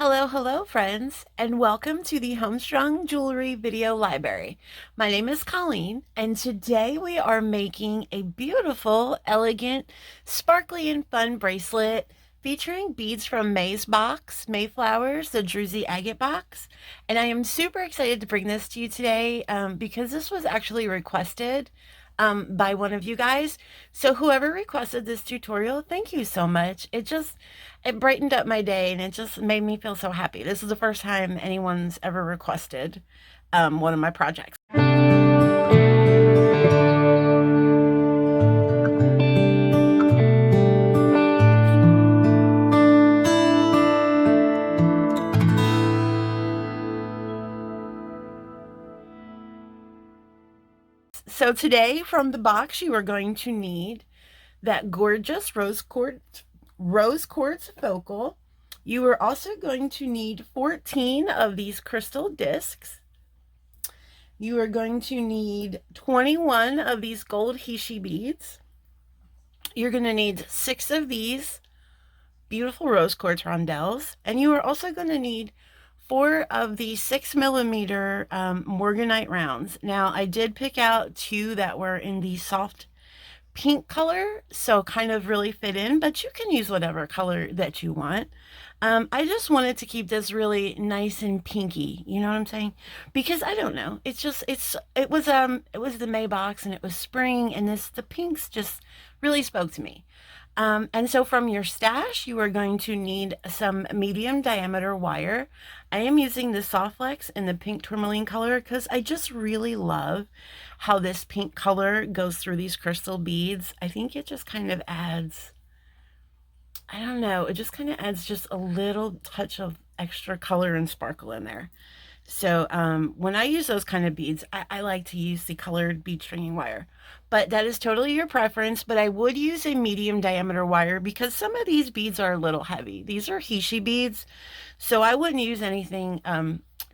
Hello, friends, and welcome to the Homestrung Jewelry Video Library. My name is Colleen, and today we are making a beautiful, elegant, sparkly, and fun bracelet featuring beads from May's box, Mayflowers, the Druzy Agate box. And I am super excited to bring this to you today because this was actually requested by one of you guys. So whoever requested this tutorial, thank you so much. It brightened up my day and it just made me feel so happy. This is the first time anyone's ever requested one of my projects. So today from the box, you are going to need that gorgeous rose quartz focal. You are also going to need 14 of these crystal discs. You are going to need 21 of these gold Hishi beads. You're going to need 6 of these beautiful rose quartz rondelles, and you are also going to need 4 of the 6mm morganite rounds. Now, I did pick out 2 that were in the soft pink color, so kind of really fit in, but you can use whatever color that you want. I just wanted to keep this really nice and pinky, you know what I'm saying? Because I don't know, it was the May box and it was spring, and the pinks just really spoke to me. And so from your stash, you are going to need some medium diameter wire. I am using the Softflex in the pink tourmaline color because I just really love how this pink color goes through these crystal beads. I think it just kind of adds, I don't know, it just kind of adds just a little touch of extra color and sparkle in there. So when I use those kind of beads, I like to use the colored bead stringing wire, but that is totally your preference. But I would use a medium diameter wire because some of these beads are a little heavy. These are Hishi beads, so I wouldn't use anything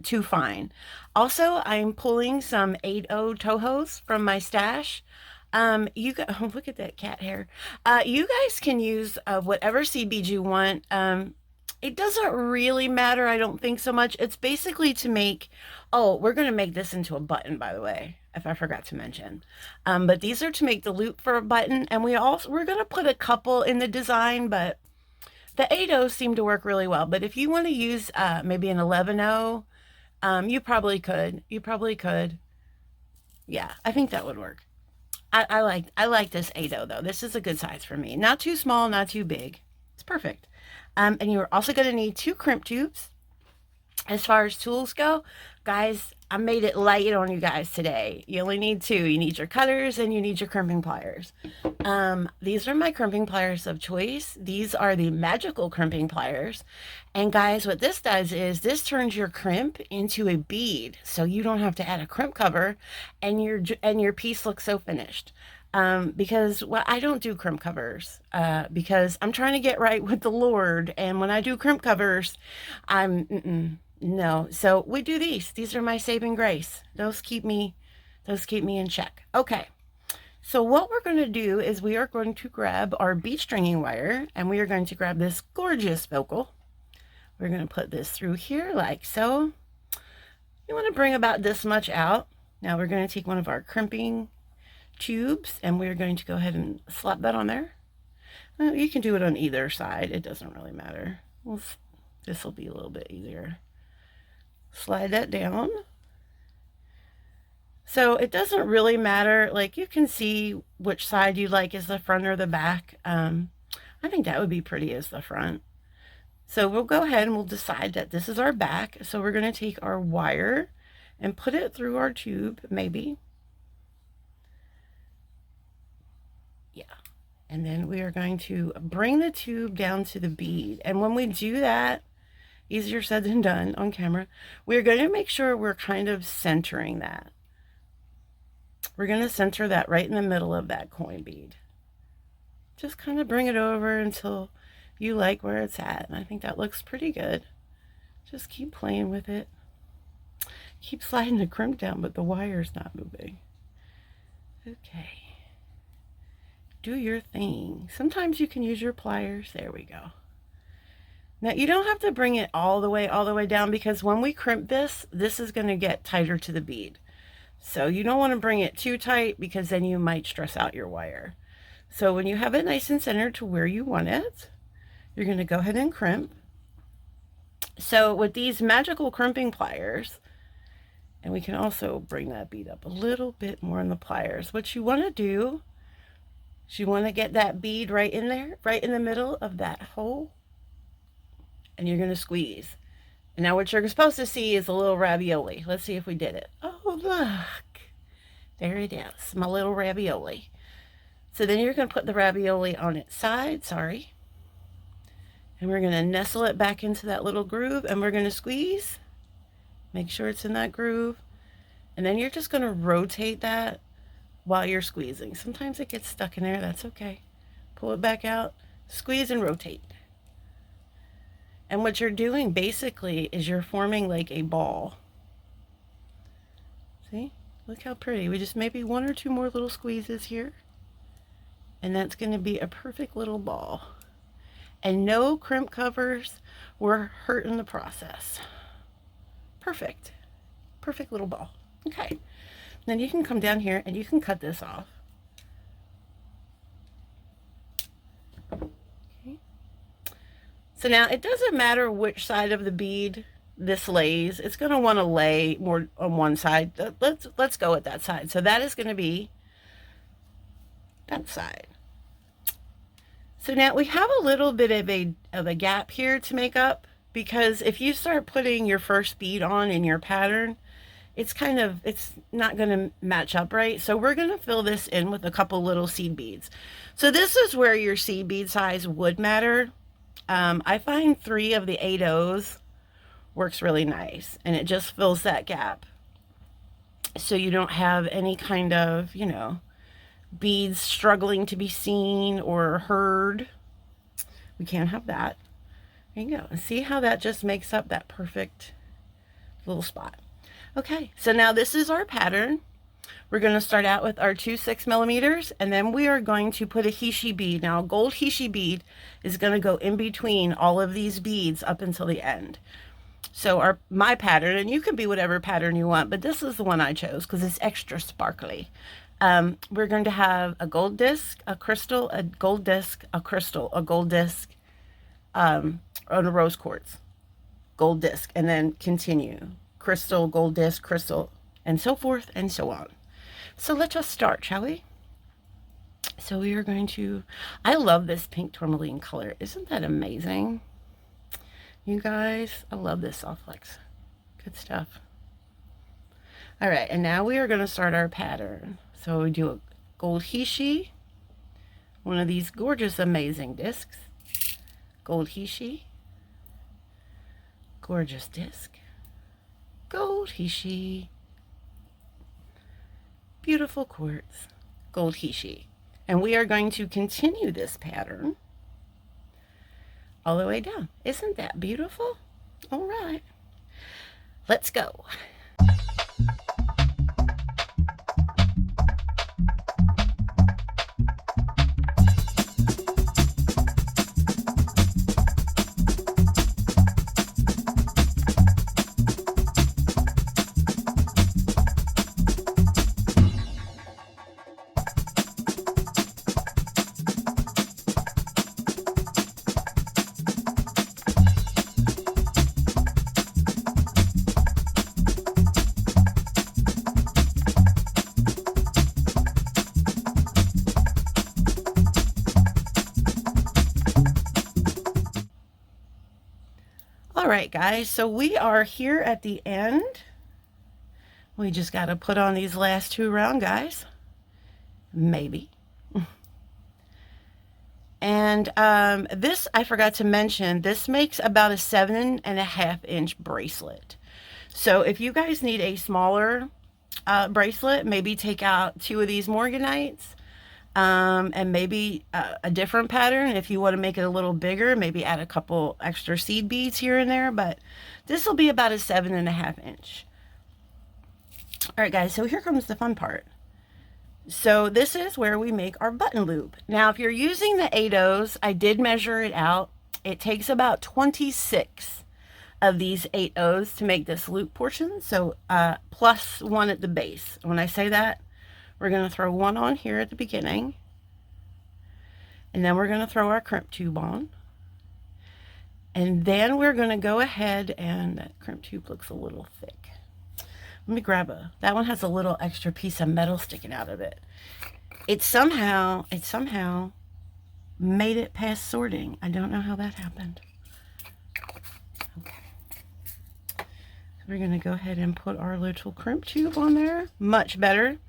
too fine. Also, I'm pulling some 8/0 Tohos from my stash. Oh, look at that cat hair. You guys can use whatever seed beads you want. It doesn't really matter, I don't think so much. It's basically to make, oh, we're going to make this into a button, by the way, if I forgot to mention. But these are to make the loop for a button, and we're going to put a couple in the design, but the 8/0 seem to work really well. But if you want to use maybe an 11/0, you probably could. Yeah, I think that would work. I like this 8/0 though. This is a good size for me. Not too small, not too big. It's perfect. And you're also going to need 2 crimp tubes. As far as tools go, guys, I made it light on you guys today. You only need 2. You need your cutters and you need your crimping pliers. These are my crimping pliers of choice. These are the magical crimping pliers. And guys, what this does is this turns your crimp into a bead, so you don't have to add a crimp cover, and your piece looks so finished. Because I don't do crimp covers because I'm trying to get right with the Lord, and when I do crimp covers, no. So we do these. These are my saving grace. Those keep me in check. Okay. So what we're going to do is we are going to grab our bead stringing wire, and we are going to grab this gorgeous focal. We're going to put this through here like so. You want to bring about this much out. Now we're going to take one of our crimping tubes, and we're going to go ahead and slap that on there. You can do it on either side, it doesn't really matter. This will be a little bit easier. Slide that down. So it doesn't really matter, like you can see which side you like is the front or the back. I think that would be pretty as the front. So we'll go ahead and we'll decide that this is our back. So we're going to take our wire and put it through our tube, maybe. Yeah. And then we are going to bring the tube down to the bead. And when we do that, easier said than done on camera, we're going to make sure we're kind of centering that. We're going to center that right in the middle of that coin bead. Just kind of bring it over until you like where it's at. And I think that looks pretty good. Just keep playing with it. Keep sliding the crimp down, but the wire's not moving. Okay. Do your thing. Sometimes you can use your pliers. There we go. Now you don't have to bring it all the way down, because when we crimp this, this is going to get tighter to the bead. So you don't want to bring it too tight, because then you might stress out your wire. So when you have it nice and centered to where you want it, you're going to go ahead and crimp. So with these magical crimping pliers, and we can also bring that bead up a little bit more in the pliers, what you want to do is you want to get that bead right in there, right in the middle of that hole, and you're going to squeeze. And now what you're supposed to see is a little ravioli. Let's see if we did it. Oh, look. There it is, my little ravioli. So then you're going to put the ravioli on its side, sorry. And we're going to nestle it back into that little groove, and we're going to squeeze. Make sure it's in that groove. And then you're just going to rotate that while you're squeezing. Sometimes it gets stuck in there, that's okay. Pull it back out, squeeze and rotate. And what you're doing basically is you're forming like a ball. See? Look how pretty. We just maybe 1 or 2 more little squeezes here. And that's going to be a perfect little ball. And no crimp covers were hurt in the process. Perfect. Perfect little ball. Okay. Then you can come down here and you can cut this off. Okay. So now it doesn't matter which side of the bead this lays. It's going to want to lay more on one side. Let's go with that side. So that is going to be that side. So now we have a little bit of a gap here to make up, because if you start putting your first bead on in your pattern, it's not going to match up right. So we're going to fill this in with a couple little seed beads. So this is where your seed bead size would matter. I find 3 of the 8/0s works really nice, and it just fills that gap. So you don't have any kind of, you know, beads struggling to be seen or heard. We can't have that. There you go. And see how that just makes up that perfect little spot. Okay, so now this is our pattern. We're going to start out with our 2 6mm, and then we are going to put a hishi bead. Now a gold hishi bead is going to go in between all of these beads up until the end. So my pattern, and you can be whatever pattern you want, but this is the one I chose because it's extra sparkly. We're going to have a gold disc, a crystal, a gold disc, a crystal, a gold disc, on a rose quartz, gold disc, and then continue. Crystal, gold disc, crystal, and so forth and so on. So let's just start, shall we? So we are going to, I love this pink tourmaline color. Isn't that amazing? You guys, I love this soft flex. Good stuff. All right, and now we are going to start our pattern. So we do a gold hishi, one of these gorgeous, amazing discs. Gold hishi, gorgeous disc, gold hishi, beautiful quartz, gold hishi. And we are going to continue this pattern all the way down. Isn't that beautiful? All right, let's go. All right, guys, so we are here at the end. We just got to put on these last 2 round guys, maybe. And this, I forgot to mention, this makes about a 7.5-inch bracelet. So if you guys need a smaller bracelet, maybe take out 2 of these morganites. And maybe a different pattern. If you want to make it a little bigger, maybe add a couple extra seed beads here and there, but this will be about a 7.5-inch. All right, guys, so here comes the fun part. So this is where we make our button loop. Now, if you're using the 8/0s, I did measure it out. It takes about 26 of these 8 O's to make this loop portion. So plus 1 at the base. When I say that, we're going to throw 1 on here at the beginning. And then we're going to throw our crimp tube on. And then we're going to go ahead, and that crimp tube looks a little thick. Let me grab that one has a little extra piece of metal sticking out of it. It somehow made it past sorting. I don't know how that happened. Okay. We're going to go ahead and put our little crimp tube on there. Much better.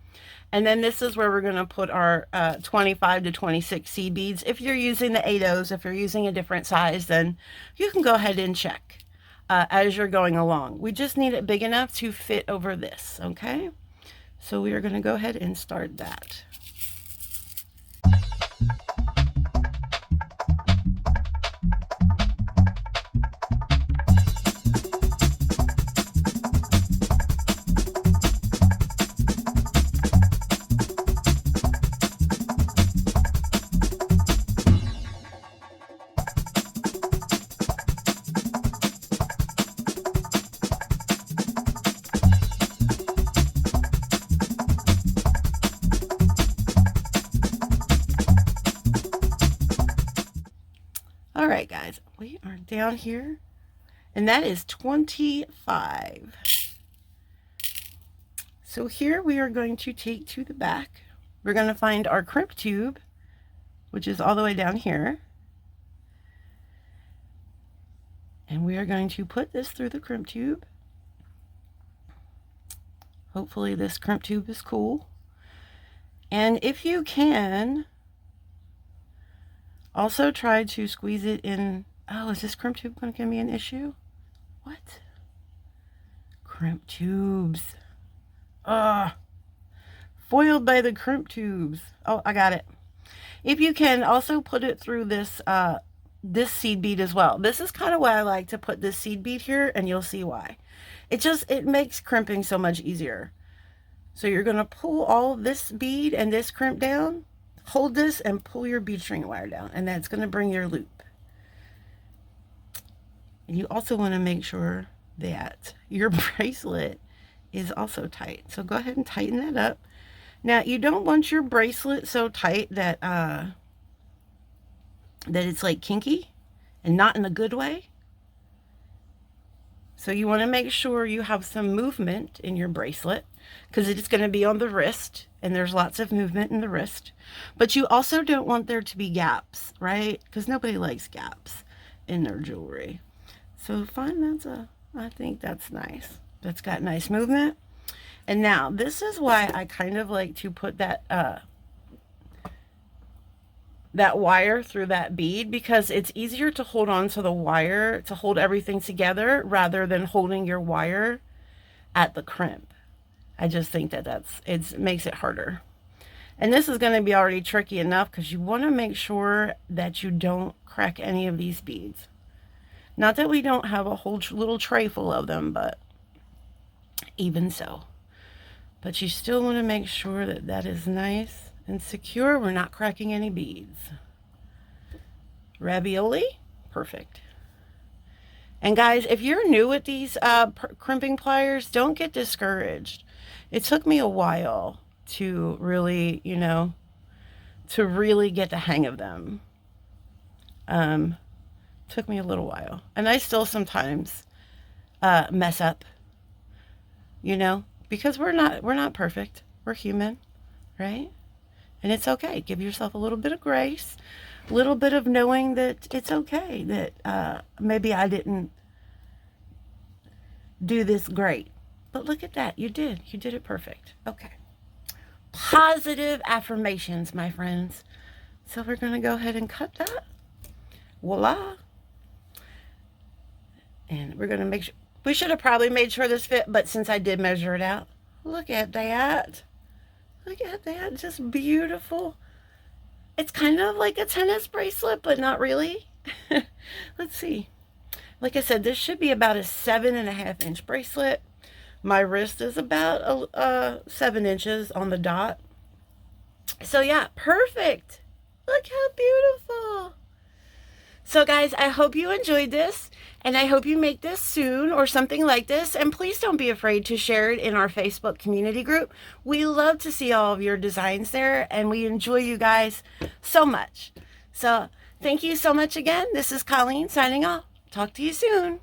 And then this is where we're going to put our 25 to 26 seed beads. If you're using the 8 O's, if you're using a different size, then you can go ahead and check as you're going along. We just need it big enough to fit over this, okay? So we are going to go ahead and start that. All right, guys, we are down here, and that is 25. So here we are going to take to the back. We're going to find our crimp tube, which is all the way down here. And we are going to put this through the crimp tube. Hopefully this crimp tube is cool. And if you can, also try to squeeze it in. Oh, is this crimp tube going to give me an issue? What? Crimp tubes. Foiled by the crimp tubes. Oh, I got it. If you can, also put it through this this seed bead as well. This is kind of why I like to put this seed bead here, and you'll see why. It makes crimping so much easier. So you're going to pull all of this bead and this crimp down. Hold this and pull your bead string wire down, and that's going to bring your loop. And you also want to make sure that your bracelet is also tight. So go ahead and tighten that up. Now, you don't want your bracelet so tight that that it's like kinky and not in a good way. So you want to make sure you have some movement in your bracelet, because it's going to be on the wrist, and there's lots of movement in the wrist. But you also don't want there to be gaps, right? Because nobody likes gaps in their jewelry. So fine, I think that's nice. That's got nice movement. And now this is why I kind of like to put that that wire through that bead, because it's easier to hold on to the wire to hold everything together rather than holding your wire at the crimp. I just think that it makes it harder. And this is going to be already tricky enough, because you want to make sure that you don't crack any of these beads. Not that we don't have a whole little tray full of them, but even so. But you still want to make sure that that is nice and secure. We're not cracking any beads. Ravioli, perfect. And guys, if you're new at these crimping pliers, don't get discouraged. It took me a while to really, to really get the hang of them. Took me a little while, and I still sometimes mess up, because we're not perfect. We're human, right? And it's okay. Give yourself a little bit of grace, a little bit of knowing that it's okay, that maybe I didn't do this great. But look at that. You did it perfect. Okay. Positive affirmations, my friends. So we're going to go ahead and cut that. Voila. And we're going to make sure. We should have probably made sure this fit, but since I did measure it out, look at that. Look at that. Just beautiful. It's kind of like a tennis bracelet, but not really. Let's see. Like I said, this should be about a 7.5-inch bracelet. My wrist is about 7 inches on the dot. So yeah, perfect. Look how beautiful. So guys, I hope you enjoyed this, and I hope you make this soon or something like this. And please don't be afraid to share it in our Facebook community group. We love to see all of your designs there, and we enjoy you guys so much. So thank you so much again. This is Colleen signing off. Talk to you soon.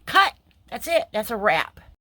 Cut. That's it. That's a wrap.